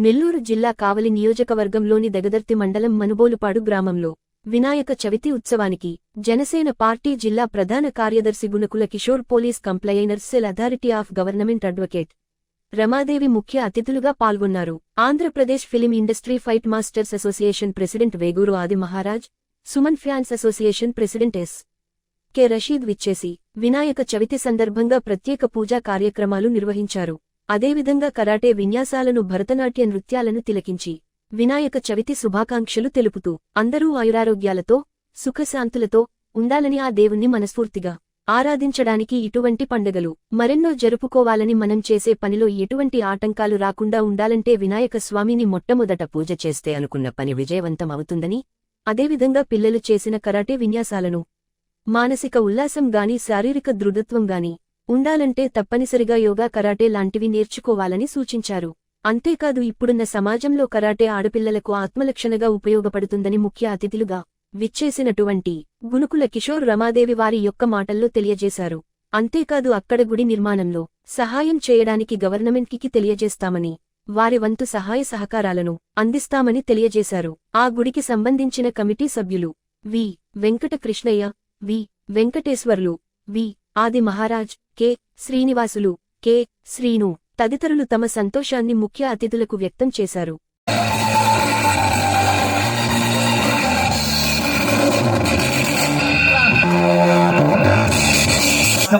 నెల్లూరు జిల్లా కావలి నియోజకవర్గంలోని దగదర్తి మండలం మనుబోలుపాడు గ్రామంలో వినాయక చవితి ఉత్సవానికి జనసేన పార్టీ జిల్లా ప్రధాన కార్యదర్శి గుణకుల Kishore police కంప్లైనర్ cell authority of government advocate Ramadevi ముఖ్య అతిథులుగా పాల్గొన్నారు. Andhra Pradesh film industry fight masters association president Vegur ఆది Maharaj, Suman fans association president yes. K. Rashid విచ్చేసి వినాయక చవితి సందర్భంగా ప్రత్యేక పూజా కార్యక్రమాలు నిర్వహించారు. అదేవిధంగా కరాటే విన్యాసాలను, భరతనాట్య నృత్యాలను తిలకించి వినాయక చవితి శుభాకాంక్షలు తెలుపుతూ అందరూ ఆయురారోగ్యాలతో, సుఖశాంతులతో ఉండాలని ఆ దేవుణ్ణి మనస్ఫూర్తిగా ఆరాధించడానికి ఇటువంటి పండుగలు మరెన్నో జరుపుకోవాలని, మనం చేసే పనిలో ఎటువంటి ఆటంకాలు రాకుండా ఉండాలంటే వినాయక స్వామిని మొట్టమొదట పూజ చేస్తే అనుకున్న పని విజయవంతం అవుతుందని, అదేవిధంగా పిల్లలు చేసిన కరాటే విన్యాసాలను మానసిక ఉల్లాసం గాని, శారీరక దృఢత్వం గాని ఉండాలంటే తప్పనిసరిగా యోగా, కరాటే లాంటివి నేర్చుకోవాలని సూచించారు. అంతేకాదు ఇప్పుడున్న సమాజంలో కరాటే ఆడపిల్లలకు ఆత్మరక్షణగా ఉపయోగపడుతుందని ముఖ్య అతిథులుగా విచ్చేసినటువంటి గుణకుల కిషోర్ రమాదేవి వారి యొక్క మాటల్లో తెలియజేశారు. అంతేకాదు అక్కడ గుడి నిర్మాణంలో సహాయం చేయడానికి గవర్నమెంట్కి తెలియజేస్తామని, వారి వంతు సహాయ సహకారాలను అందిస్తామని తెలియజేశారు. ఆ గుడికి సంబంధించిన కమిటీ సభ్యులు వి. వెంకట కృష్ణయ్య, వి. వెంకటేశ్వర్లు, వి. ఆది మహారాజ్, కె. శ్రీనివాసులు, కె. శ్రీను తదితరులు తమ సంతోషాన్ని ముఖ్య అతిథులకు వ్యక్తం చేశారు.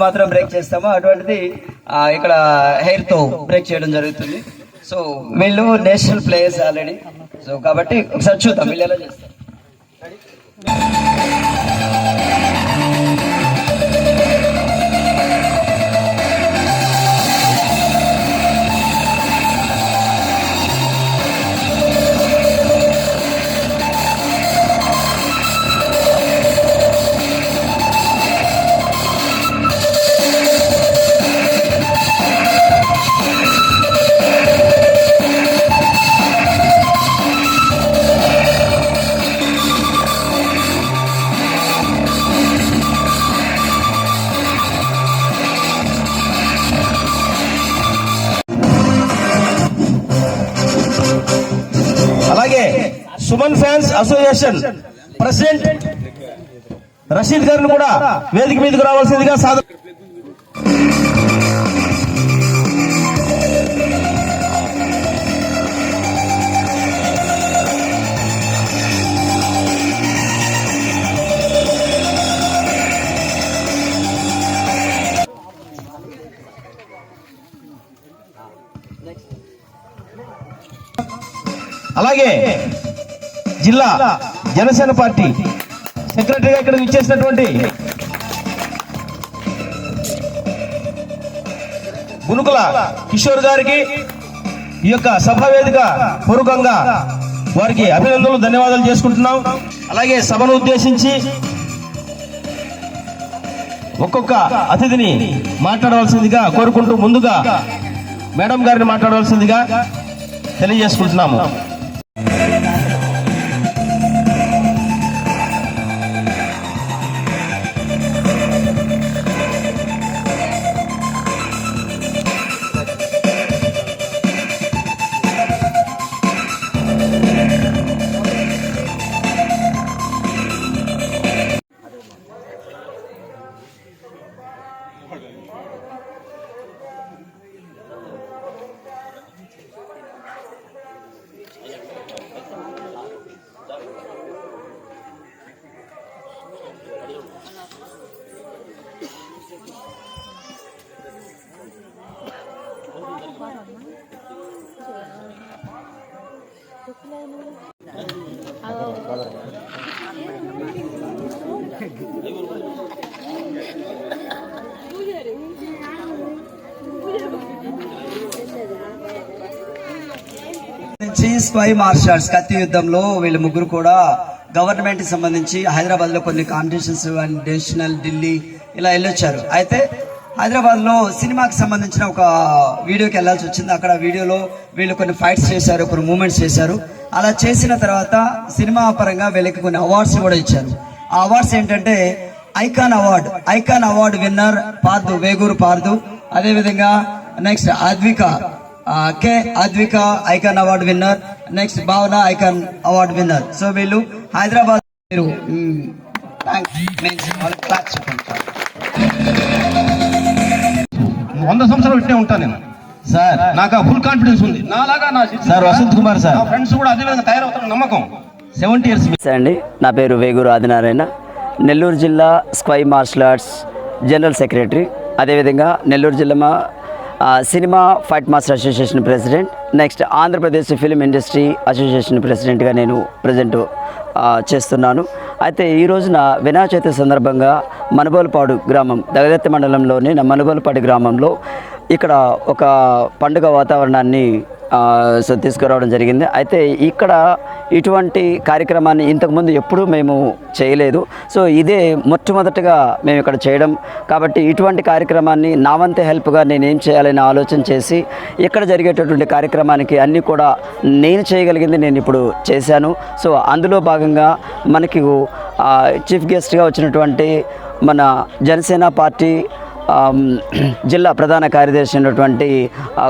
మాత్రం బ్రేక్ చేస్తాము, అటువంటిది ఇక్కడ హెయిర్ తో బ్రేక్ చేయడం జరుగుతుంది. సో వీళ్ళు నేషనల్ ప్లేయర్స్ ఆల్రెడీ. సో కాబట్టి ఒకసారి చూద్దాం వీళ్ళు ఎలా చేస్తారు. అలాగే Suman fans association president Rashid గారిని కూడా వేదిక మీదకు రావాల్సిందిగా అలాగే జిల్లా జనసేన పార్టీ సెక్రటరీగా ఇక్కడ ఇచ్చేసినటువంటి గుణకుల కిషోర్ గారికి ఈ యొక్క సభా వేదిక పూర్వకంగా వారికి అభినందనలు, ధన్యవాదాలు చేసుకుంటున్నాం. అలాగే సభను ఉద్దేశించి ఒక్కొక్క అతిథిని మాట్లాడవలసిందిగా కోరుకుంటూ ముందుగా మేడం గారిని మాట్లాడవలసిందిగా తెలియజేసుకుంటున్నాము. స్పై మార్షల్ ఆర్ట్స్ కత్తి యుద్ధంలో వీళ్ళు ముగ్గురు కూడా గవర్నమెంట్ కి సంబంధించి హైదరాబాద్ లో కొన్ని కాంపిటీషన్స్ అండ్ నేషనల్, ఢిల్లీ ఇలా వెళ్ళొచ్చారు. అయితే హైదరాబాద్ లో సినిమాకి సంబంధించిన ఒక వీడియోకి వెళ్లాల్సి వచ్చింది. అక్కడ వీడియోలో వీళ్ళు కొన్ని ఫైట్స్ చేశారు, కొన్ని మూమెంట్స్ చేశారు. అలా చేసిన తర్వాత సినిమా పరంగా వీళ్ళకి కొన్ని అవార్డ్స్ కూడా ఇచ్చారు. ఆ అవార్డ్స్ ఏంటంటే icon award winner Pardhu, Veguru Pardhu, అదేవిధంగా నెక్స్ట్ అద్విక కే Advika icon award winner, next Bhavana icon award winner. So వీళ్ళు హైదరాబాద్ మీరు 100 సంవత్సరాలు ఇట్టే ఉంటాను నేను సార్. నాకు ఫుల్ కాన్ఫిడెన్స్ ఉంది. నాలాగా నా సార్ వసంత్ కుమార్ సార్, నా ఫ్రెండ్స్ కూడా అదే విధంగా తయారవుతారు నమ్మకం. 70 years. అండి, నా పేరు వేగూరు ఆదినారాయణ, నెల్లూరు జిల్లా Sqay martial arts general secretary, అదేవిధంగా నెల్లూరు జిల్లా cinema fight master association president, next Andhra Pradesh film industry association ప్రెసిడెంట్గా నేను ప్రజెంట్ చేస్తున్నాను. అయితే ఈ రోజున వినాయక చవితి సందర్భంగా మనుబోలుపాడు గ్రామం, దగదత్తి మండలంలోని మనుబోలుపాడు గ్రామంలో ఇక్కడ ఒక పండుగ వాతావరణాన్ని తీసుకురావడం జరిగింది. అయితే ఇక్కడ ఇటువంటి కార్యక్రమాన్ని ఇంతకుముందు ఎప్పుడూ మేము చేయలేదు. సో ఇదే మొట్టమొదటిగా మేము ఇక్కడ చేయడం కాబట్టి ఇటువంటి కార్యక్రమాన్ని నా వంతు హెల్ప్గా నేనేం చేయాలని ఆలోచన చేసి ఇక్కడ జరిగేటటువంటి కార్యక్రమానికి అన్నీ కూడా నేను చేయగలిగింది నేను ఇప్పుడు చేశాను. సో అందులో భాగంగా మనకి చీఫ్ గెస్ట్గా వచ్చినటువంటి మన జనసేన పార్టీ జిల్లా ప్రధాన కార్యదర్శి అయినటువంటి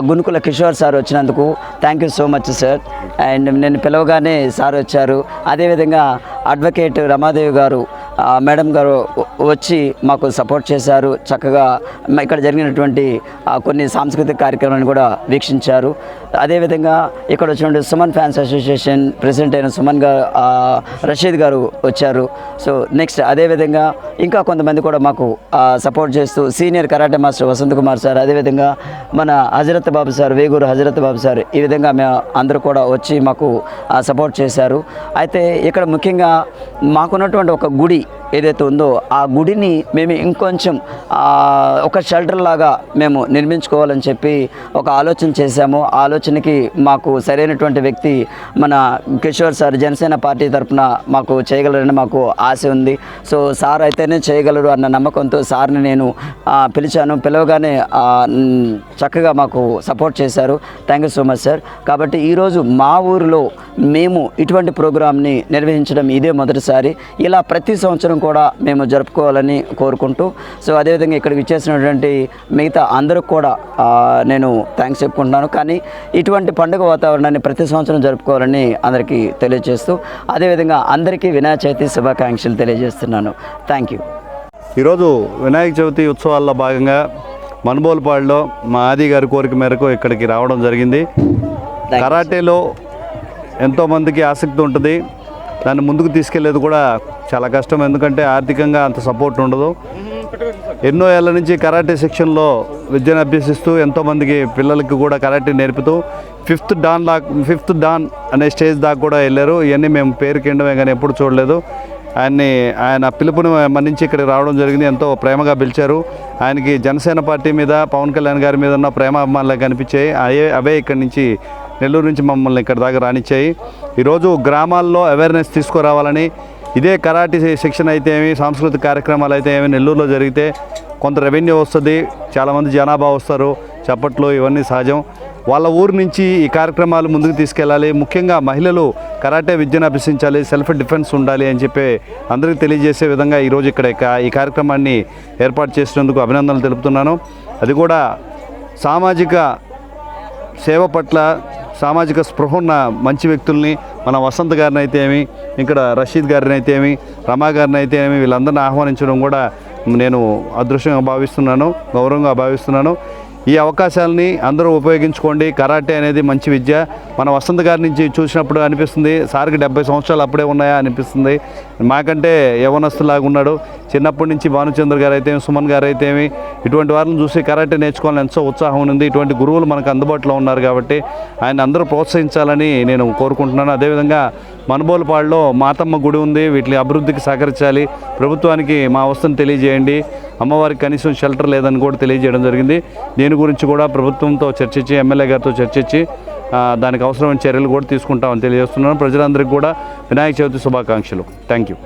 గునుకుల కిషోర్ సార్ వచ్చినందుకు thank you so much sir. And నేను పిలవగానే సార్ వచ్చారు. అదేవిధంగా అడ్వకేట్ రమాదేవి గారు మేడం గారు వచ్చి మాకు సపోర్ట్ చేశారు. చక్కగా ఇక్కడ జరిగినటువంటి కొన్ని సాంస్కృతిక కార్యక్రమాలను కూడా వీక్షించారు. అదేవిధంగా ఇక్కడ వచ్చినటువంటి సుమన్ ఫ్యాన్స్ అసోసియేషన్ ప్రెసిడెంట్ అయిన సుమన్ గారు, రషీద్ గారు వచ్చారు. సో నెక్స్ట్ అదేవిధంగా ఇంకా కొంతమంది కూడా మాకు సపోర్ట్ చేస్తూ senior karate master Vasanth Kumar sir, అదేవిధంగా మన హజరత్ బాబు సార్, వేగూరు హజరత్ బాబు సార్, ఈ విధంగా మేము అందరూ కూడా వచ్చి మాకు సపోర్ట్ చేశారు. అయితే ఇక్కడ ముఖ్యంగా మాకున్నటువంటి ఒక గుడి ఏదైతే ఉందో ఆ గుడిని మేము ఇంకొంచెం ఒక షెల్టర్ లాగా మేము నిర్మించుకోవాలని చెప్పి ఒక ఆలోచన చేశాము. ఆ ఆలోచనకి మాకు సరైనటువంటి వ్యక్తి మన కిషోర్ సార్ జనసేన పార్టీ తరఫున మాకు చేయగలరని మాకు ఆశ ఉంది. సో సార్ అయితేనే చేయగలరు అన్న నమ్మకంతో సార్ని నేను పిలిచాను. పిలవగానే చక్కగా మాకు సపోర్ట్ చేశారు. Thank you so much sir. కాబట్టి ఈరోజు మా ఊరిలో మేము ఇటువంటి ప్రోగ్రామ్ని నిర్వహించడం ఇదే మొదటిసారి. ఇలా ప్రతి సంవత్సరం కూడా మేము జరుపుకోవాలని కోరుకుంటూ, సో అదేవిధంగా ఇక్కడికి ఇచ్చేసినటువంటి మిగతా అందరికి కూడా నేను థ్యాంక్స్ చెప్పుకుంటున్నాను. కానీ ఇటువంటి పండుగ వాతావరణాన్ని ప్రతి సంవత్సరం జరుపుకోవాలని అందరికీ తెలియజేస్తూ, అదేవిధంగా అందరికీ వినాయక చవితి శుభాకాంక్షలు తెలియజేస్తున్నాను. Thank you. ఈరోజు వినాయక చవితి ఉత్సవాల్లో భాగంగా మనుబోలుపాడులో మా ఆది గారి కోరిక మేరకు ఇక్కడికి రావడం జరిగింది. కరాటేలో ఎంతోమందికి ఆసక్తి ఉంటుంది, దాన్ని ముందుకు తీసుకెళ్లేది కూడా చాలా కష్టం. ఎందుకంటే ఆర్థికంగా అంత సపోర్ట్ ఉండదు. ఎన్నో ఏళ్ళ నుంచి కరాటే సెక్షన్లో విద్యను అభ్యసిస్తూ ఎంతోమందికి పిల్లలకి కూడా కరాటే నేర్పుతూ ఫిఫ్త్ డాన్ అనే స్టేజ్ దాకా కూడా వెళ్ళారు. ఇవన్నీ మేము పేరుకి ఎండమే కానీ ఎప్పుడు చూడలేదు. ఆయన పిలుపుని మన్నించి ఇక్కడికి రావడం జరిగింది. ఎంతో ప్రేమగా పిలిచారు. ఆయనకి జనసేన పార్టీ మీద, పవన్ కళ్యాణ్ గారి మీద ఉన్న ప్రేమాభిమానాలు కనిపించాయి. అవే ఇక్కడి నుంచి నెల్లూరు నుంచి మమ్మల్ని ఇక్కడ దాకా రానిచ్చాయి. ఈరోజు గ్రామాల్లో అవేర్నెస్ తీసుకురావాలని, ఇదే కరాటే శిక్షణ అయితే ఏమి, సాంస్కృతిక కార్యక్రమాలు అయితే ఏమి నెల్లూరులో జరిగితే కొంత రెవెన్యూ వస్తుంది, చాలామంది జనాభా వస్తారు, చప్పట్లు ఇవన్నీ సహజం. వాళ్ళ ఊరు నుంచి ఈ కార్యక్రమాలు ముందుకు తీసుకెళ్ళాలి. ముఖ్యంగా మహిళలు కరాటే విద్యను అభ్యసించాలి, సెల్ఫ్ డిఫెన్స్ ఉండాలి అని చెప్పి అందరికీ తెలియజేసే విధంగా ఈరోజు ఇక్కడ ఈ కార్యక్రమాన్ని ఏర్పాటు చేసినందుకు అభినందనలు తెలుపుతున్నాను. అది కూడా సామాజిక సేవ పట్ల సామాజిక స్పృహ ఉన్న మంచి వ్యక్తుల్ని, మన వసంత్ గారిని అయితే ఏమి, ఇక్కడ రషీద్ గారిని అయితే ఏమి, రమా గారిని అయితే ఏమి, వీళ్ళందరినీ ఆహ్వానించడం కూడా నేను అదృష్టంగా భావిస్తున్నాను, గౌరవంగా భావిస్తున్నాను. ఈ అవకాశాలని అందరూ ఉపయోగించుకోండి. కరాటే అనేది మంచి విద్య. మన వసంత్ గారి నుంచి చూసినప్పుడు అనిపిస్తుంది సార్కి 70 సంవత్సరాలు అప్పుడే ఉన్నాయా అనిపిస్తుంది. మాకంటే యవనస్తులాగా ఉన్నాడు. చిన్నప్పటి నుంచి భానుచంద్ర గారు అయితే, సుమన్ గారు అయితే ఏమి, ఇటువంటి వారిని చూసి కరాటే నేర్చుకోవాలని ఎంతో ఉత్సాహం ఉంది. ఇటువంటి గురువులు మనకు అందుబాటులో ఉన్నారు కాబట్టి ఆయన అందరూ ప్రోత్సహించాలని నేను కోరుకుంటున్నాను. అదేవిధంగా మనుబోలుపాడులో మాతమ్మ గుడి ఉంది. వీటి అభివృద్ధికి సహకరించాలి. ప్రభుత్వానికి మా అవస్థను తెలియజేయండి. అమ్మవారికి కనీసం షెల్టర్ లేదని కూడా తెలియజేయడం జరిగింది. దీని గురించి కూడా ప్రభుత్వంతో చర్చించి, ఎమ్మెల్యే గారితో చర్చించి దానికి అవసరమైన చర్యలు కూడా తీసుకుంటామని తెలియజేస్తున్నాను. ప్రజలందరికీ కూడా వినాయక చవితి శుభాకాంక్షలు. Thank you.